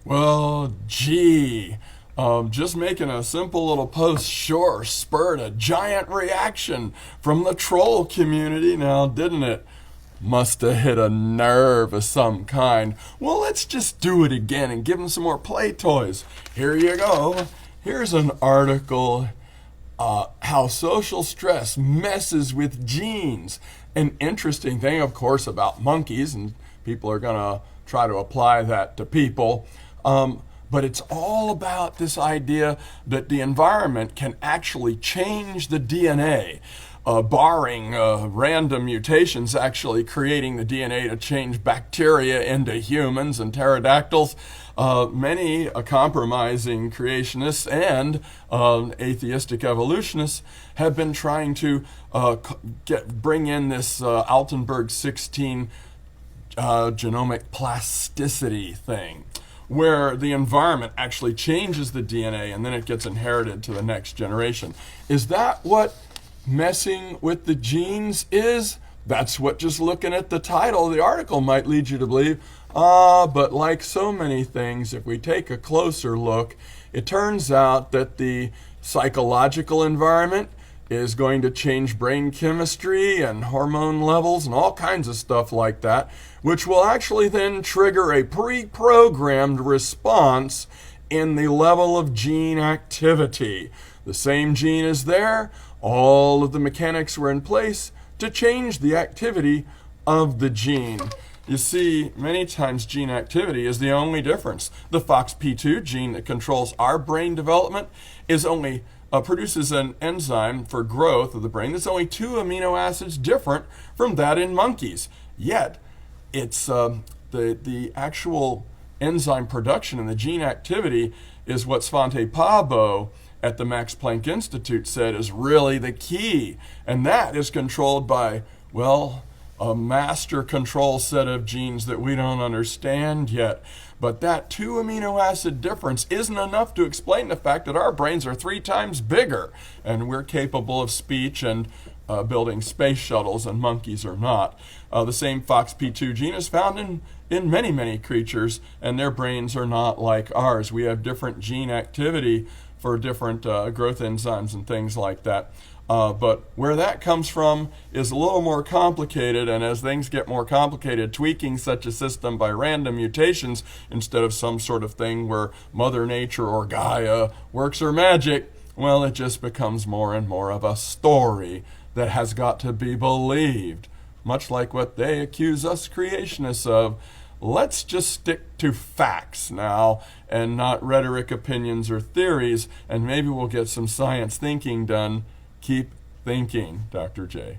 Well, gee, just making a simple little post sure spurred a giant reaction from the troll community now, didn't it? Must have hit a nerve of some kind. Well, let's just do it again and give them some more play toys. Here you go. Here's an article, How Social Stress Messes with Genes. An interesting thing, of course, about monkeys, and people are going to try to apply that to people. But it's all about this idea that the environment can actually change the DNA, barring random mutations actually creating the DNA to change bacteria into humans and pterodactyls. Many compromising creationists and atheistic evolutionists have been trying to bring in this Altenberg 16 genomic plasticity thing, where the environment actually changes the DNA and then it gets inherited to the next generation. Is that what messing with the genes is? That's what just looking at the title of the article might lead you to believe. But like so many things, if we take a closer look, it turns out that the psychological environment is going to change brain chemistry and hormone levels and all kinds of stuff like that, which will actually then trigger a pre-programmed response in the level of gene activity. The same gene is there, all of the mechanics were in place to change the activity of the gene. You see, many times gene activity is the only difference. The FOXP2 gene that controls our brain development is only produces an enzyme for growth of the brain that's only 2 amino acids different from that in monkeys. Yet, it's the actual enzyme production and the gene activity is what Svante Pabo at the Max Planck Institute said is really the key. And that is controlled by, well, a master control set of genes that we don't understand yet. But that 2 amino acid difference isn't enough to explain the fact that our brains are 3 times bigger and we're capable of speech and building space shuttles and monkeys are not. The same FOXP2 gene is found in many, many creatures, and their brains are not like ours. We have different gene activity for different growth enzymes and things like that. But where that comes from is a little more complicated, and as things get more complicated, tweaking such a system by random mutations instead of some sort of thing where Mother Nature or Gaia works her magic, well, it just becomes more and more of a story that has got to be believed, much like what they accuse us creationists of. Let's just stick to facts now and not rhetoric, opinions, or theories, and maybe we'll get some science thinking done. Keep thinking, Dr. J.